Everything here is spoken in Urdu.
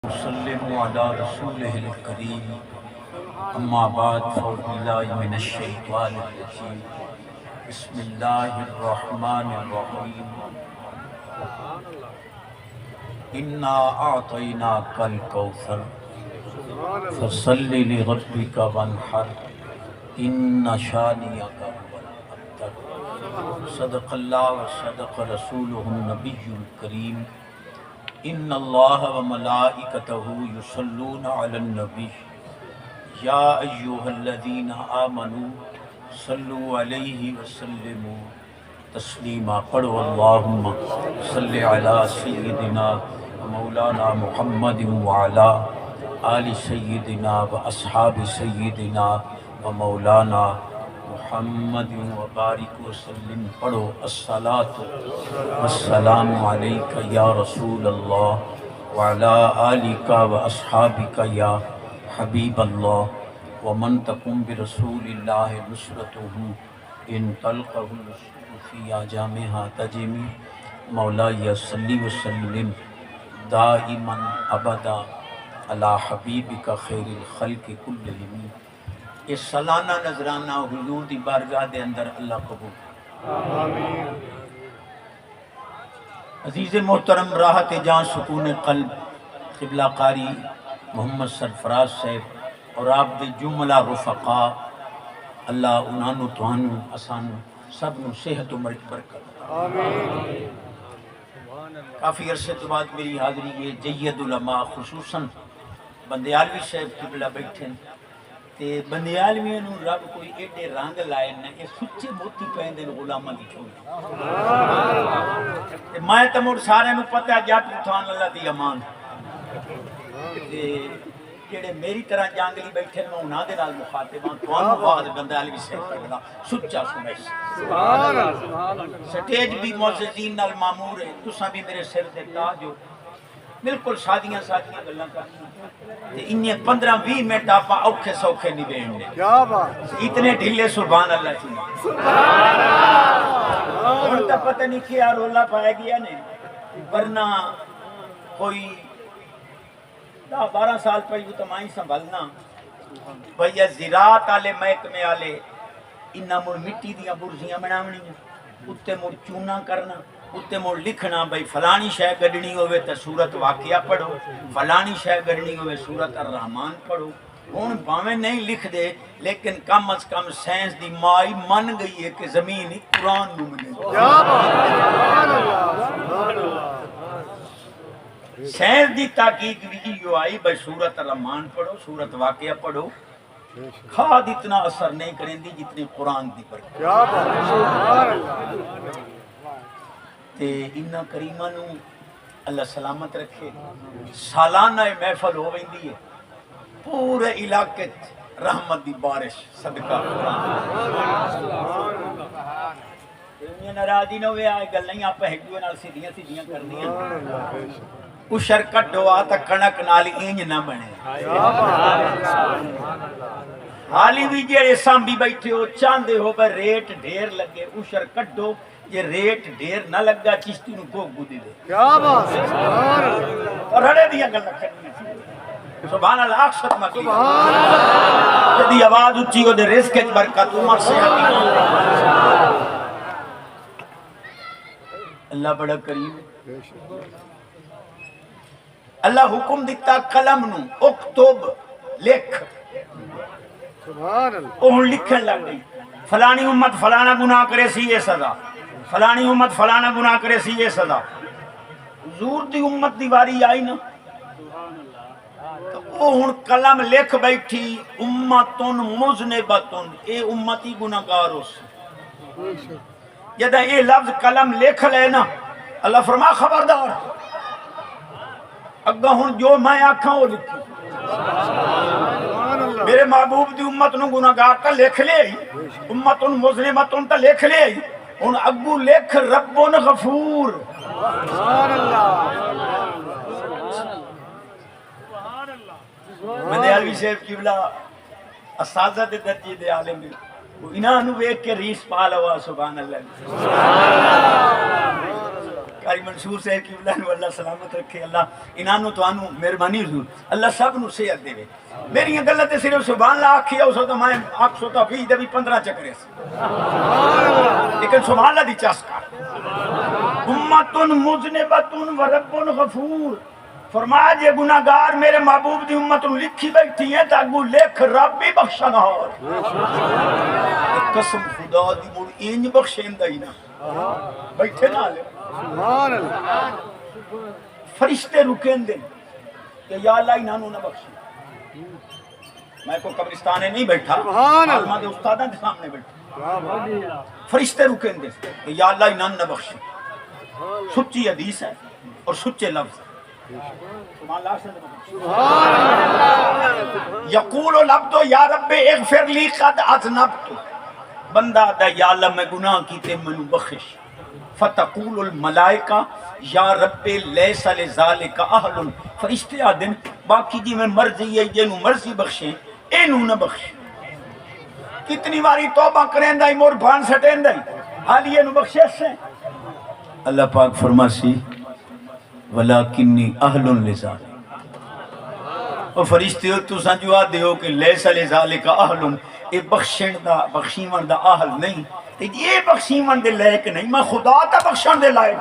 وسلم على رسوله الكريم اما بعد فاعوذ بالله من الشيطان الرجيم بسم الله الرحمن الرحيم انا اعطيناك الكوثر فصل لربك وانحر ان شانئك هو الابتر صدق الله وصدق رسوله النبي الكريم ان اللہ و ملائکتہ یصلون علی النبی یا ایہا الذین آمنوا صلوا علیہ وسلموا تسلیما۔ پڑھو اللہم صلی علی سیدنا و مولانا محمد وعلی آل سیدنا و اصحاب سیدنا و مولانا محمد وبارک وسلم۔ پڑھو الصلاۃ والسلام علیک یا رسول اللہ وعلی آلک و اصحابک یا حبیب اللہ ومن تقم برسول اللہ نصرتہ ان تلقہ الرسول فی جامعہ تجمی۔ مولاي صلی وسلم دائما ابدا علی حبیبک خیر الخلق کلہم۔ اس سالانہ نذرانہ حضور دی بارگاہ دے اندر اللہ قبول۔ آمین۔ عزیز محترم راحت جان سکون قلب قبلہ قاری محمد سرفراز صاحب اور آپ دے جملہ رفقا، اللہ انہوں توانوں اسانوں سب نو صحت و برکت۔ آمین۔ کافی عرصے تو بعد میری حاضری ہے جید علماء خصوصاً بندیالوی صاحب قبلہ بیٹھے تے بندیالویاں نو رب کوئی ایڈے رنگ لائے نہ یہ سچے موتی پہندے غلاماں دی چھوڑ۔ میں تے مڑ سارے نو پتہ ہے جٹ اٹھان اللہ دی امان تے جڑے میری طرح جانگلی بیٹھے میں انہاں دے نال مخاطب ہاں، تانوں بعد بندیالوی صاحب دا سچا سمجھ۔ سبحان اللہ۔ سٹیج بھی معززین نال مامور ہے، تساں بھی میرے سر تے تاج ہو، بالکل سادیاں گلاں کرنی تے انہیں 15-20 منٹ آپا اوکھے سوکھے نبھین دے۔ کیا بات، اتنے ڈھلے سبحان اللہ تھی۔ سبحان اللہ۔ اور تا پتہ نہیں کیا رولا پایا گیا نے، ورنہ کوئی 10-12 سال پہلے تو میں سنبھلنا بھیا زراعت والے محکمے والے انہاں مڑ مٹی دیاں برزیاں بناونیاں، اُتے مڑ چونا کرنا، اُتے مڑ لکھنا بھئی فلانی شے گڈنی ہوئے تے سورت واقعہ پڑھو، فلانی شے گڈنی ہوئے سورت الرحمن پڑھو۔ ہن باویں نہیں لکھ دے لیکن کم از کم سائنس دی مائی من گئی ہے کہ زمین ہی قرآن نو منے۔ کیا بات، سبحان اللہ، سبحان اللہ۔ سائنس دی تحقیق بھی یہ آئی بھئی سورت الرحمن پڑھو، سورت واقعہ پڑھو، کھاد اتنا اثر نہیں کریں دی جتنی قرآن دی پر۔ کیا بات، سبحان اللہ۔ تے انہاں کریمہ نو اللہ سلامت رکھے، سالانہ محفل ہو ویندی ہے، پورے علاقے رحمت دی بارش صدقہ قرآن۔ انہیں ناراضی نہ ہوئے آئے گل نہیں آپ ہیڈیو نال سیدھیاں سیدھیاں کرنیاں، اشر کٹو آتا کنک نال اینج نہ بنے۔ حالی بھی جیڑے سامبی بیٹھے ہو چاندے ہو بھائی ریٹ ڈھیر لگے، اشر کٹو یہ ریٹ ڈھیر نہ لگا چشتی نو کو گودی دے۔ کیا بات، سبحان اللہ۔ اور ہڑے دیا گل کرنی سبحان اللہ، اکثر مکی سبحان اللہ۔ جدی آواز اچھی ہو دے رزق وچ برکت عمر سے اللہ بڑا کریم۔ اللہ حکم دیتا قلم نو اکتب لکھ، سبحان اللہ۔ وہ لکھن لگ گئی فلانی امت فلانا گناہ کرے سی یہ سزا، فلانی امت فلانا گناہ کرے سی یہ سزا۔ حضور دی امت دی واری آئی نا تو وہ ہن قلم لکھ بیٹھی امتن مذنبتن، اے امتی گناہگار ہو سی۔ جدہ اے لفظ قلم لکھ لے نا اللہ فرما خبردار اگا ہن جو میں آکھاں وہ لکھی۔ میرے محبوب دی امت نو گناہگار تا لکھ لے، امتن مذنبتن تا لکھ لے، ان اگو لکھ رب غفور۔ سبحان اللہ۔ بندیالوی صاحب قبلہ اساتذہ دے درجے دے عالم انہاں نو ویکھ کے ریس پا لوا۔ سبحان اللہ۔ قاری منصور صاحب کی اللہ نو اللہ سلامت رکھے، اللہ انہاں نو تانوں مہربانی حضور اللہ سب نو صحت دے۔ میری گلاں تے صرف سبحان اللہ آکھی ہے، اس تو میں آکھ تا 20 دے بھی 15 چکرے سی، لیکن سبحان اللہ دی چسکا امت مذنبۃ و رب غفور، فرمایا جے گناہگار میرے محبوب دی امت نو لکھی بیٹھی ہے تا اگوں لکھ رب بھی بخشنا ہو۔ قسم خدا دی مڑ اینج بخشیندا ہی نہ بیٹھے نہ لے سبحان اللہ، فرشتے رکیں دے کہ یا اللہ انہاں نو نہ بخشے۔ میں کو قبرستان میں نہیں بیٹھا، علماء دے استاداں دے سامنے بیٹھا، فرشتے رکیں دے کہ یا اللہ انہاں نہ بخشے۔ سچی حدیث ہے اور سچے لفظ ہے۔ یقول العبد یا رب اغفر لی قد اذنبت، بندہ دا یا اللہ میں گناہ کیتے منو بخش۔ فتقول الملائکہ یا رب لیس لذالک اہل، فرشتے آدن باقی جی میں مرضی ہے جنو مرضی بخشیں اینو نہ بخش۔ کتنی باری توبہ کریں دائی مور بھان سٹیں دائی حالی اینو بخشے سے اللہ پاک فرماسی ولیکنی اہل لذالک، اور فرشتے ہو تو سنجوا دیو کہ لیس لذالک اہل، اے بخشن دا بخشیون دا اہل نہیں، یہ بخشیون دے لائق نہیں، میں خدا تا بخشن دے لائق۔